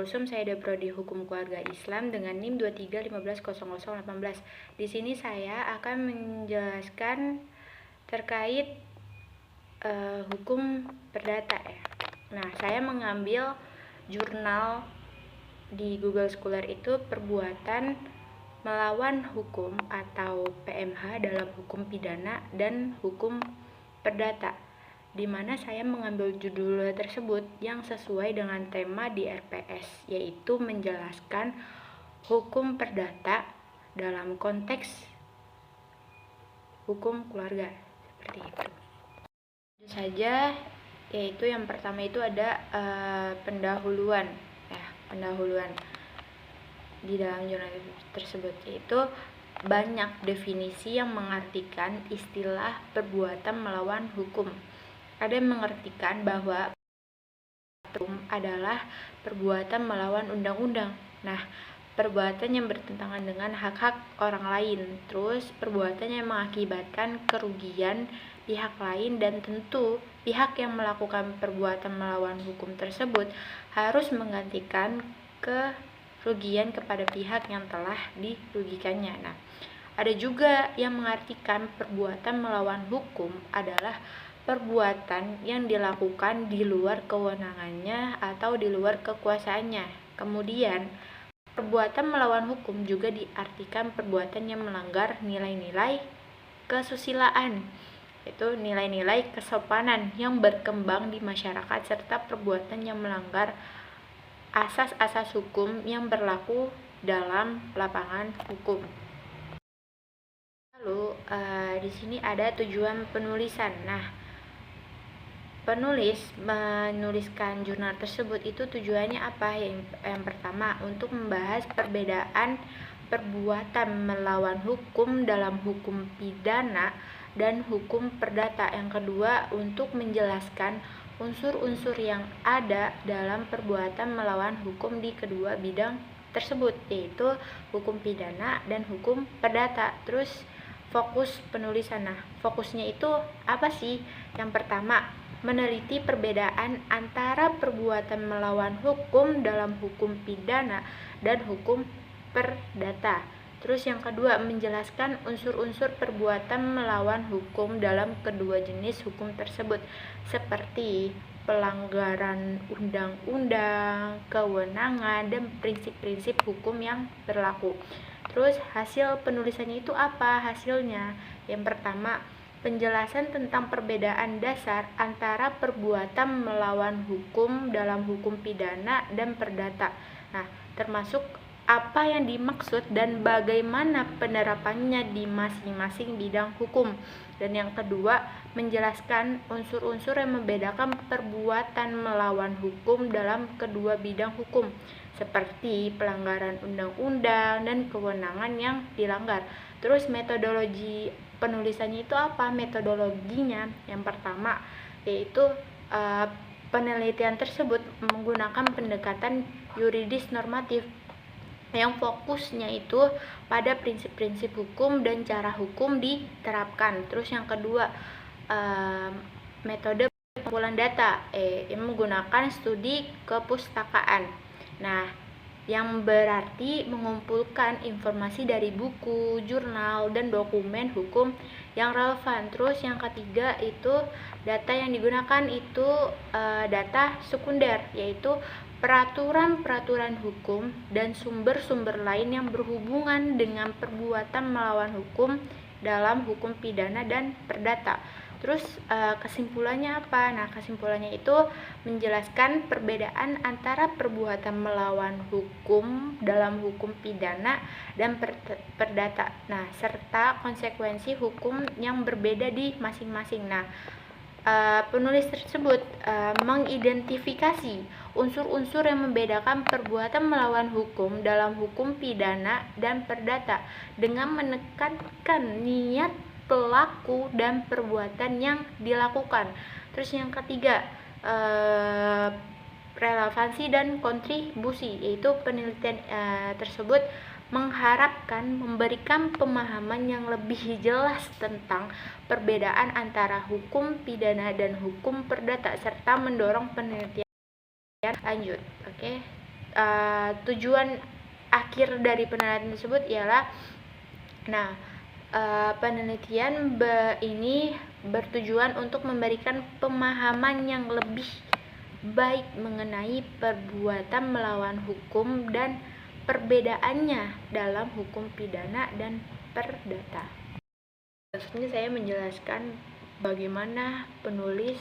saya dari Prodi Hukum Keluarga Islam dengan NIM 23150018. Di sini saya akan menjelaskan terkait hukum perdata ya. Nah, saya mengambil jurnal di Google Scholar itu perbuatan melawan hukum atau PMH dalam hukum pidana dan hukum perdata, di mana saya mengambil judul tersebut yang sesuai dengan tema di RPS, yaitu menjelaskan hukum perdata dalam konteks hukum keluarga, seperti itu. Tentu saja, yaitu yang pertama itu ada pendahuluan di dalam jurnal tersebut, yaitu banyak definisi yang mengartikan istilah perbuatan melawan hukum. Ada yang mengartikan bahwa hukum adalah perbuatan melawan undang-undang. Nah, perbuatan yang bertentangan dengan hak-hak orang lain, terus perbuatan yang mengakibatkan kerugian pihak lain, dan tentu pihak yang melakukan perbuatan melawan hukum tersebut harus menggantikan kerugian kepada pihak yang telah dirugikannya. Nah, ada juga yang mengartikan perbuatan melawan hukum adalah perbuatan yang dilakukan di luar kewenangannya atau di luar kekuasaannya. Kemudian, perbuatan melawan hukum juga diartikan perbuatan yang melanggar nilai-nilai kesusilaan, yaitu nilai-nilai kesopanan yang berkembang di masyarakat, serta perbuatan yang melanggar asas-asas hukum yang berlaku dalam lapangan hukum. Lalu di sini ada tujuan penulisan. Nah, penulis menuliskan jurnal tersebut itu tujuannya apa? Yang pertama, untuk membahas perbedaan perbuatan melawan hukum dalam hukum pidana dan hukum perdata. Yang kedua, untuk menjelaskan unsur-unsur yang ada dalam perbuatan melawan hukum di kedua bidang tersebut, yaitu hukum pidana dan hukum perdata. Terus fokus penulisan. Nah, fokusnya itu apa sih? Yang pertama, meneliti perbedaan antara perbuatan melawan hukum dalam hukum pidana dan hukum perdata. Terus yang kedua, menjelaskan unsur-unsur perbuatan melawan hukum dalam kedua jenis hukum tersebut, seperti pelanggaran undang-undang, kewenangan, dan prinsip-prinsip hukum yang berlaku. Terus hasil penulisannya itu apa hasilnya? Yang pertama, penjelasan tentang perbedaan dasar antara perbuatan melawan hukum dalam hukum pidana dan perdata. Nah, termasuk apa yang dimaksud dan bagaimana penerapannya di masing-masing bidang hukum. Dan yang kedua, menjelaskan unsur-unsur yang membedakan perbuatan melawan hukum dalam kedua bidang hukum, seperti pelanggaran undang-undang dan kewenangan yang dilanggar. Terus metodologi penulisannya itu apa? Metodologinya yang pertama yaitu penelitian tersebut menggunakan pendekatan yuridis normatif yang fokusnya itu pada prinsip-prinsip hukum dan cara hukum diterapkan. Terus yang kedua, metode pengumpulan data yang menggunakan studi kepustakaan. Nah, yang berarti mengumpulkan informasi dari buku, jurnal, dan dokumen hukum yang relevan. Terus yang ketiga itu data yang digunakan itu data sekunder, yaitu peraturan-peraturan hukum dan sumber-sumber lain yang berhubungan dengan perbuatan melawan hukum dalam hukum pidana dan perdata. Terus kesimpulannya apa? Nah, kesimpulannya itu menjelaskan perbedaan antara perbuatan melawan hukum dalam hukum pidana dan perdata. Nah, serta konsekuensi hukum yang berbeda di masing-masing. Nah, penulis tersebut mengidentifikasi unsur-unsur yang membedakan perbuatan melawan hukum dalam hukum pidana dan perdata dengan menekankan niat pelaku dan perbuatan yang dilakukan. Terus yang ketiga, relevansi dan kontribusi, yaitu penelitian tersebut mengharapkan memberikan pemahaman yang lebih jelas tentang perbedaan antara hukum pidana dan hukum perdata serta mendorong penelitian lanjut. Oke. tujuan akhir dari penelitian tersebut ialah penelitian ini bertujuan untuk memberikan pemahaman yang lebih baik mengenai perbuatan melawan hukum dan perbedaannya dalam hukum pidana dan perdata. Selanjutnya saya menjelaskan bagaimana penulis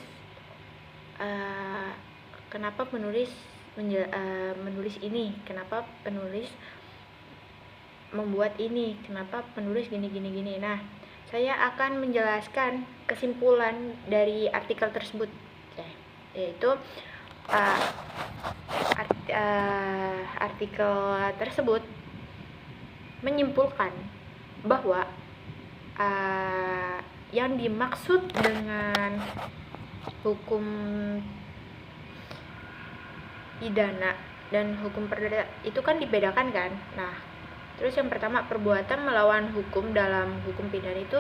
kenapa penulis menulis ini, kenapa penulis membuat ini, kenapa penulis gini. Nah, saya akan menjelaskan kesimpulan dari artikel tersebut, yaitu artikel tersebut menyimpulkan bahwa yang dimaksud dengan hukum pidana dan hukum perdata itu kan dibedakan kan. Nah, terus yang pertama, perbuatan melawan hukum dalam hukum pidana itu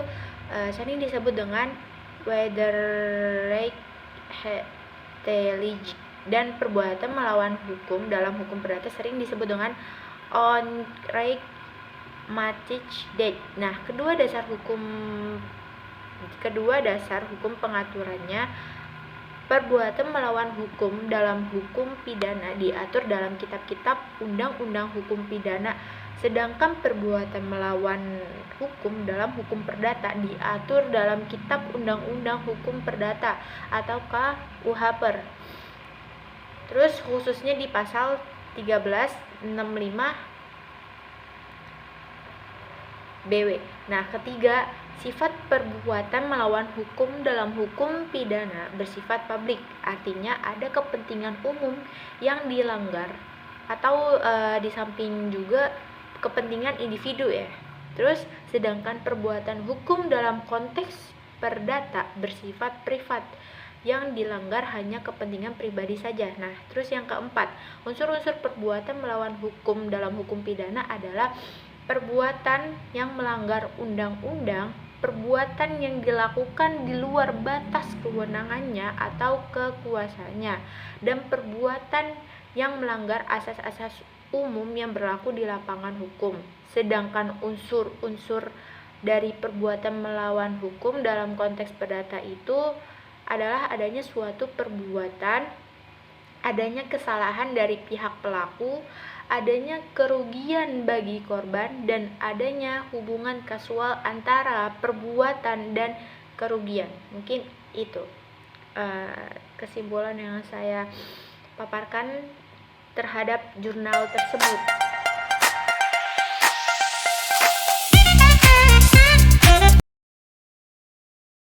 sering disebut dengan Wederrechtlichkeit, dan perbuatan melawan hukum dalam hukum perdata sering disebut dengan Onrechtmatigheid. Nah, kedua dasar hukum pengaturannya, perbuatan melawan hukum dalam hukum pidana diatur dalam kitab-kitab undang-undang hukum pidana, sedangkan perbuatan melawan hukum dalam hukum perdata diatur dalam kitab undang-undang hukum perdata atau KUHP. Terus khususnya di pasal 1365 BW. Nah, ketiga, sifat perbuatan melawan hukum dalam hukum pidana bersifat publik, artinya ada kepentingan umum yang dilanggar atau di samping juga kepentingan individu ya. Terus sedangkan perbuatan hukum dalam konteks perdata bersifat privat, yang dilanggar hanya kepentingan pribadi saja. Nah, terus yang keempat, unsur-unsur perbuatan melawan hukum dalam hukum pidana adalah perbuatan yang melanggar undang-undang, perbuatan yang dilakukan di luar batas kewenangannya atau kekuasaannya, dan perbuatan yang melanggar asas-asas umum yang berlaku di lapangan hukum. Sedangkan unsur-unsur dari perbuatan melawan hukum dalam konteks perdata itu adalah adanya suatu perbuatan, adanya kesalahan dari pihak pelaku, adanya kerugian bagi korban, dan adanya hubungan kasual antara perbuatan dan kerugian. Mungkin itu kesimpulan yang saya paparkan terhadap jurnal tersebut.